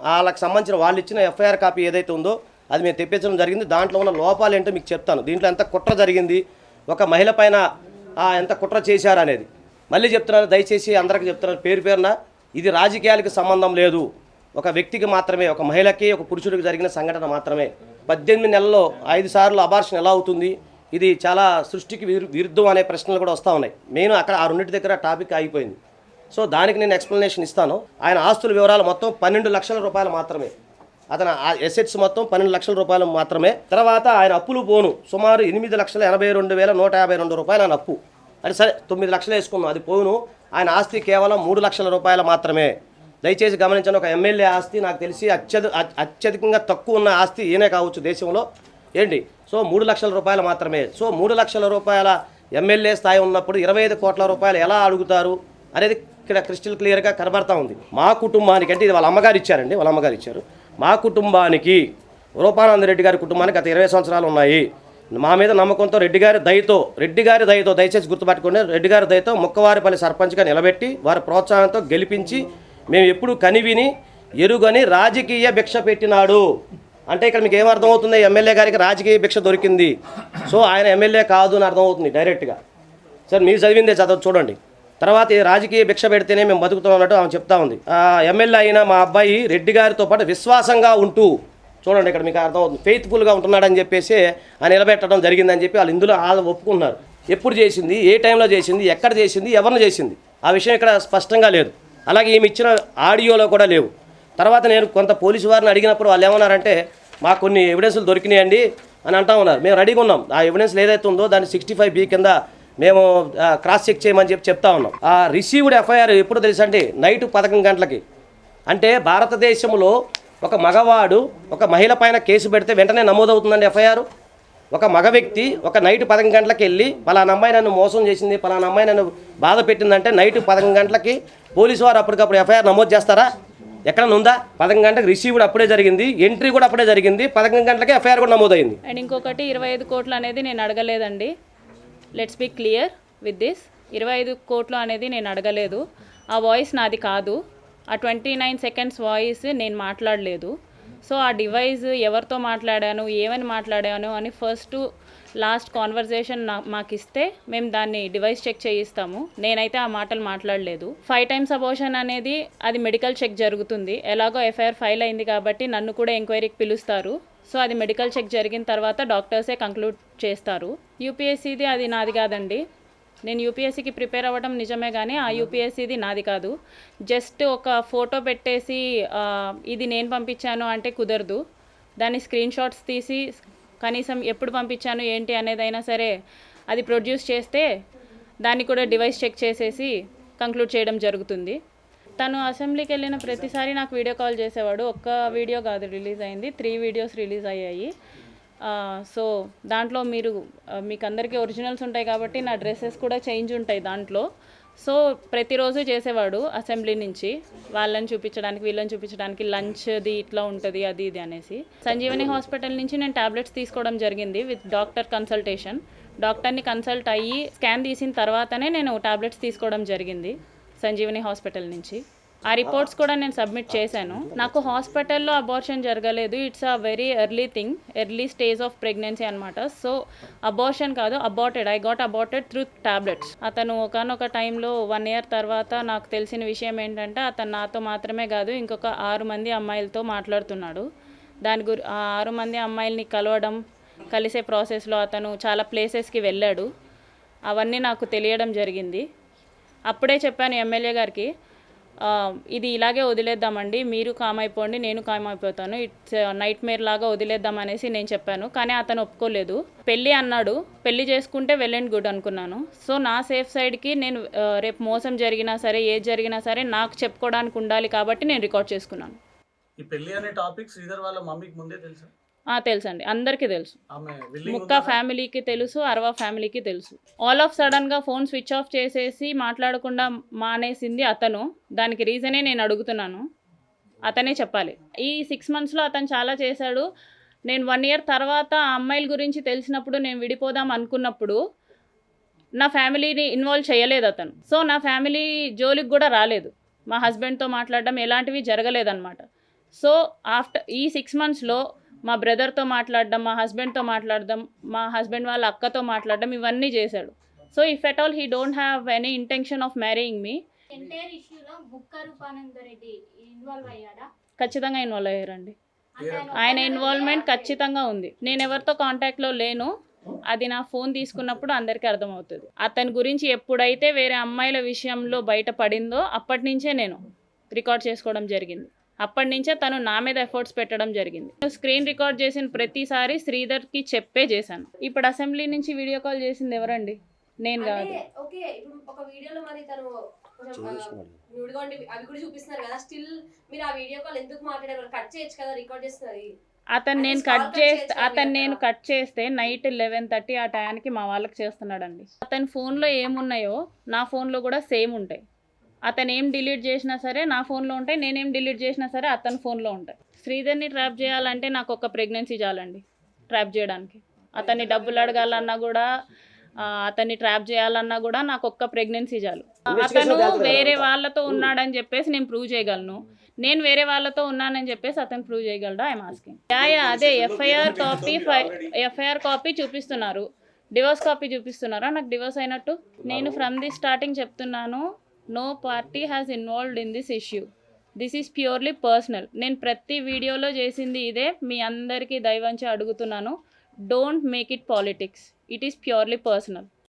వాళ్ళకి సంబంధించిన వాళ్ళు ఇచ్చిన ఎఫ్ఐఆర్ కాపీ ఏదైతే ఉందో అది మేము తెప్పించడం జరిగింది. దాంట్లో ఉన్న లోపాలు ఏంటో మీకు చెప్తాను. దీంట్లో ఎంత కుట్ర జరిగింది, ఒక మహిళ పైన ఎంత కుట్ర చేశారు అనేది మళ్ళీ చెప్తున్నాను. దయచేసి అందరికీ చెప్తున్నాను పేరు పేరున, ఇది రాజకీయాలకు సంబంధం లేదు. ఒక వ్యక్తికి మాత్రమే, ఒక మహిళకి ఒక పురుషుడికి జరిగిన సంఘటన మాత్రమే. 18 నెలల్లో 5 సార్లు అబార్షన్ ఎలా అవుతుంది, ఇది చాలా సృష్టికి విరుద్ధం అనే ప్రశ్నలు కూడా వస్తూ ఉన్నాయి. నేను అక్కడ ఆ రెండింటి దగ్గర టాపిక్ ఆగిపోయింది. సో దానికి నేను ఎక్స్ప్లెనేషన్ ఇస్తాను. ఆయన ఆస్తుల వివరాలు మొత్తం 12 లక్షల రూపాయలు మాత్రమే. అతను ఎసెట్స్ మొత్తం 12 లక్షల రూపాయలు మాత్రమే. తర్వాత ఆయన అప్పులు పోను సుమారు 8,82,152 రూపాయలు ఆయన అప్పు. అంటే సరే 9 లక్షలు వేసుకున్నాం, అది పోను. ఆయన ఆస్తి కేవలం 3 లక్షల రూపాయలు మాత్రమే. దయచేసి గమనించండి. ఒక ఎమ్మెల్యే ఆస్తి నాకు తెలిసి అత్యధికంగా తక్కువ ఉన్న ఆస్తి ఈయనే కావచ్చు దేశంలో ఏంటి. సో 3 లక్షల రూపాయలు మాత్రమే. సో 3 లక్షల రూపాయల ఎమ్మెల్యే స్థాయి ఉన్నప్పుడు 25 కోట్ల రూపాయలు ఎలా అడుగుతారు అనేది ఇక్కడ క్రిస్టల్ క్లియర్గా కనబడతా ఉంది. మా కుటుంబానికి అంటే ఇది వాళ్ళ అమ్మగారు ఇచ్చారండి, వాళ్ళ అమ్మగారు ఇచ్చారు. మా కుటుంబానికి, రూపానంద రెడ్డి గారి కుటుంబానికి గత 20 సంవత్సరాలు ఉన్నాయి. మా మీద నమ్మకంతో రెడ్డి గారి దయతో దయచేసి గుర్తుపట్టుకోండి, రెడ్డి గారి దయతో ముక్కవారిపల్లి సర్పంచ్గా నిలబెట్టి వారి ప్రోత్సాహంతో గెలిపించి మేము ఎప్పుడు కనివిని ఎరుగని రాజకీయ భిక్ష పెట్టినాడు. అంటే ఇక్కడ మీకు ఏమర్థమవుతుంది, ఎమ్మెల్యే గారికి రాజకీయ భిక్ష దొరికింది. సో ఆయన ఎమ్మెల్యే కాదు అని అర్థమవుతుంది డైరెక్ట్గా. సార్ మీరు చదివిందే చూడండి. తర్వాత రాజకీయ భిక్ష పెడితేనే మేము బతుకుతాం అన్నట్టు ఆమె చెప్తా ఉంది. ఎమ్మెల్యే అయిన మా అబ్బాయి రెడ్డి గారితో పాటు విశ్వాసంగా ఉంటూ, చూడండి ఇక్కడ మీకు అర్థమవుతుంది, ఫెయిత్ఫుల్గా ఉంటున్నాడని చెప్పేసి ఆయన నిలబెట్టడం జరిగిందని చెప్పి వాళ్ళు ఇందులో ఒప్పుకుంటున్నారు. ఎప్పుడు చేసింది, ఏ టైంలో చేసింది, ఎక్కడ చేసింది, ఎవరిని చేసింది, ఆ విషయం ఇక్కడ స్పష్టంగా లేదు. అలాగే ఈమె ఇచ్చిన ఆడియోలో కూడా లేవు. తర్వాత నేను కొంత పోలీసు వారిని అడిగినప్పుడు వాళ్ళు ఏమన్నారంటే మాకు కొన్ని ఎవిడెన్స్లు దొరికినాయండి అని అంటా ఉన్నారు. మేము రెడీగా ఉన్నాం. ఆ ఎవిడెన్స్ ఏదైతే ఉందో దాన్ని 65B కింద మేము క్రాస్ చెక్ చేయమని చెప్తా ఉన్నాం. ఆ రిసీవ్డ్ ఎఫ్ఐఆర్ ఎప్పుడు తెలుసా అండి, నైట్ 11 గంటలకి. అంటే భారతదేశంలో ఒక మగవాడు ఒక మహిళ పైన కేసు పెడితే వెంటనే నమోదవుతుందండి ఎఫ్ఐఆర్. ఒక మగ వ్యక్తి ఒక నైట్ 11 గంటలకి వెళ్ళి పలానా అమ్మాయి నన్ను మోసం చేసింది, పలానా అమ్మాయి నన్ను బాధ పెట్టిందంటే నైట్ 11 గంటలకి పోలీసు వారు అప్పటికప్పుడు ఎఫ్ఐఆర్ నమోదు చేస్తారా? ఎక్కడన్నా ఉందా? 11 గంటలకు రిసీవ్డ్ అప్పుడే జరిగింది, ఎంట్రీ కూడా అప్పుడే జరిగింది, 11 గంటలకి ఎఫ్ఐఆర్ కూడా నమోదైంది. అండ్ ఇంకొకటి 25 కోట్లు అనేది నేను అడగలేదండి. Let's be clear with this. 25 కోట్లు అనేది నేను అడగలేదు. ఆ వాయిస్ నాది కాదు. ఆ 29 సెకండ్స్ వాయిస్ నేను మాట్లాడలేదు. సో ఆ డివైస్ ఎవరితో మాట్లాడాను, ఏమని మాట్లాడాను అని ఫస్ట్ లాస్ట్ కాన్వర్జేషన్ మాకు ఇస్తే మేము దాన్ని డివైస్ చెక్ చేయిస్తాము. నేనైతే ఆ మాటలు మాట్లాడలేదు. 5 టైమ్స్ అబోషన్ అనేది అది మెడికల్ చెక్ జరుగుతుంది. ఎలాగో ఎఫ్ఐఆర్ ఫైల్ అయింది కాబట్టి నన్ను కూడా ఎంక్వైరీకి పిలుస్తారు. సో అది మెడికల్ చెక్ జరిగిన తర్వాత డాక్టర్సే కంక్లూడ్ చేస్తారు. యూపీఎస్సీది అది నాది కాదండి. నేను యూపీఎస్సీకి ప్రిపేర్ అవ్వడం నిజమే కానీ ఆ యూపీఎస్సీది నాది కాదు. జస్ట్ ఒక ఫోటో పెట్టేసి ఇది నేను పంపించాను అంటే కుదరదు. దాన్ని స్క్రీన్ షాట్స్ తీసి కనీసం ఎప్పుడు పంపించాను ఏంటి అనేదైనా సరే అది ప్రొడ్యూస్ చేస్తే దాన్ని కూడా డివైస్ చెక్ చేసేసి కంక్లూడ్ చేయడం జరుగుతుంది. తను అసెంబ్లీకి వెళ్ళిన ప్రతిసారి నాకు వీడియో కాల్ చేసేవాడు. ఒక్క వీడియో కాదు రిలీజ్ అయింది, 3 వీడియోస్ రిలీజ్ అయ్యాయి. సో దాంట్లో మీకు అందరికీ ఒరిజినల్స్ ఉంటాయి కాబట్టి నా డ్రెస్సెస్ కూడా చేంజ్ ఉంటాయి దాంట్లో. సో ప్రతిరోజు చేసేవాడు అసెంబ్లీ నుంచి వాళ్ళని చూపించడానికి వీళ్ళని చూపించడానికి, లంచ్ది ఇట్లా ఉంటుంది అది ఇది అనేసి. సంజీవని హాస్పిటల్ నుంచి నేను టాబ్లెట్స్ తీసుకోవడం జరిగింది విత్ డాక్టర్ కన్సల్టేషన్. డాక్టర్ని కన్సల్ట్ అయ్యి స్కాన్ తీసిన తర్వాతనే నేను టాబ్లెట్స్ తీసుకోవడం జరిగింది సంజీవని హాస్పిటల్ నుంచి. ఆ రిపోర్ట్స్ కూడా నేను సబ్మిట్ చేశాను. నాకు హాస్పిటల్లో అబార్షన్ జరగలేదు. It's a very early thing, early stage of pregnancy అనమాట. సో అబార్షన్ కాదు, aborted. I got aborted through tablets. అతను ఒకనొక టైంలో 1 year తర్వాత నాకు తెలిసిన విషయం ఏంటంటే అతను నాతో మాత్రమే కాదు ఇంకొక 6 మంది అమ్మాయిలతో మాట్లాడుతున్నాడు. ఆ 6 మంది అమ్మాయిల్ని కలిసే ప్రాసెస్లో అతను చాలా ప్లేసెస్కి వెళ్ళాడు. అవన్నీ నాకు తెలియడం జరిగింది. అప్పుడే చెప్పాను ఎమ్మెల్యే గారికి, ఇది ఇలాగే వదిలేద్దామండి, మీరు కామ్ అయిపోండి, నేను కామ్ అయిపోతాను, ఇట్స్ నైట్ మేర్ లాగా వదిలేద్దాం అనేసి నేను చెప్పాను. కానీ అతను ఒప్పుకోలేదు. పెళ్ళి అన్నాడు. పెళ్ళి చేసుకుంటే వెల్ అండ్ గుడ్ అనుకున్నాను. సో నా సేఫ్ సైడ్కి నేను రేపు మోసం జరిగినా సరే ఏది జరిగినా సరే నాకు చెప్పుకోవడానికి ఉండాలి కాబట్టి నేను రికార్డ్ చేసుకున్నాను. ఈ పెళ్ళి అనే టాపిక్ శ్రీధర్ వాళ్ళ మమ్మీకి ముందే తెలుసా? తెలుసండి, అందరికీ తెలుసు. ముక్కా ఫ్యామిలీకి తెలుసు, అరవా ఫ్యామిలీకి తెలుసు. ఆల్ ఆఫ్ సడన్గా ఫోన్ స్విచ్ ఆఫ్ చేసేసి మాట్లాడకుండా మానేసింది అతను. దానికి రీజనే నేను అడుగుతున్నాను, అతనే చెప్పాలి. ఈ 6 monthsలో అతను చాలా చేశాడు. నేను 1 year తర్వాత ఆ అమ్మాయిల గురించి తెలిసినప్పుడు నేను విడిపోదాం అనుకున్నప్పుడు నా ఫ్యామిలీని ఇన్వాల్వ్ చేయలేదు అతను. సో నా ఫ్యామిలీ జోలికి కూడా రాలేదు. మా హస్బెండ్తో మాట్లాడడం ఎలాంటివి జరగలేదన్నమాట. సో ఆఫ్టర్ ఈ 6 మంత్స్లో మా బ్రదర్తో మాట్లాడడం, మా హస్బెండ్తో మాట్లాడడం, మా హస్బెండ్ వాళ్ళ అక్కతో మాట్లాడడం, ఇవన్నీ చేశాడు. So if at all he don't have any intention of marrying me. Entire ఇష్యూలో బుక్క రూపానంద రెడ్డి ఇన్వాల్వ్ అయ్యాడా? ఖచ్చితంగా ఇన్వాల్వ్ అయ్యారండి. అంటే ఆయన ఇన్వాల్వ్మెంట్ ఖచ్చితంగా ఉంది. నేను ఎవరితో కాంటాక్ట్లో లేను, అది నా ఫోన్ తీసుకున్నప్పుడు అందరికీ అర్థమవుతుంది. అతని గురించి ఎప్పుడైతే వేరే అమ్మాయిల విషయంలో బయట పడిందో అప్పటి నుంచే నేను రికార్డ్ చేసుకోవడం జరిగింది. అప్పటి నుంచే తను నా మీద ఎఫర్ట్స్ పెట్టడం జరిగింది. స్క్రీన్ రికార్డ్ చేసిన ప్రతిసారి శ్రీధర్కి చెప్పే చేశాను. ఇప్పుడు అసెంబ్లీ నుంచి వీడియో కాల్ చేసింది ఎవరండి? నేను కాదు. అంటే ఓకే, ఇప్పుడు ఒక వీడియోలో మరి తను న్యూడ్గా ఉండి అవి కూడా చూపిస్తున్నారు కదా, స్టిల్ మీరు ఆ వీడియో కాల్ ఎందుకు మాట్లాడారు? కట్ చేయొచ్చు కదా, రికార్డ్ చేస్తున్నది. అతను నేను కట్ చేస్తే నైట్ 11:30 ఆ టయానికి మా వాళ్ళకి చేస్తున్నాడండి. అతని ఫోన్లో ఏమున్నాయో నా ఫోన్లో కూడా సేమ్ ఉంటాయి. అతను ఏం డిలీట్ చేసినా సరే నా ఫోన్లో ఉంటాయి, నేనేం డిలీట్ చేసినా సరే అతని ఫోన్లో ఉంటాయి. శ్రీధర్ని ట్రాప్ చేయాలంటే నాకు ఒక ప్రెగ్నెన్సీ చాలండి ట్రాప్ చేయడానికి. అతన్ని డబ్బులు అడగాలన్నా కూడా, అతన్ని ట్రాప్ చేయాలన్నా కూడా నాకు ఒక్క ప్రెగ్నెన్సీ చాలు. అతను వేరే వాళ్ళతో ఉన్నాడని చెప్పేసి నేను ప్రూవ్ చేయగలను, నేను వేరే వాళ్ళతో ఉన్నానని చెప్పేసి అతను ప్రూవ్ చేయగలడా? I'm asking. అదే ఎఫ్ఐఆర్ కాపీ చూపిస్తున్నారు, డివోర్స్ కాపీ చూపిస్తున్నారా నాకు డివోర్స్ అయినట్టు? నేను ఫ్రమ్ ది స్టార్టింగ్ చెప్తున్నాను, no party has involved in this issue. This is purely personal. నేను ప్రతి వీడియోలో చేసింది ఇదే, మీ అందరికీ దయవంచి అడుగుతున్నాను, don't make it politics. It is purely personal.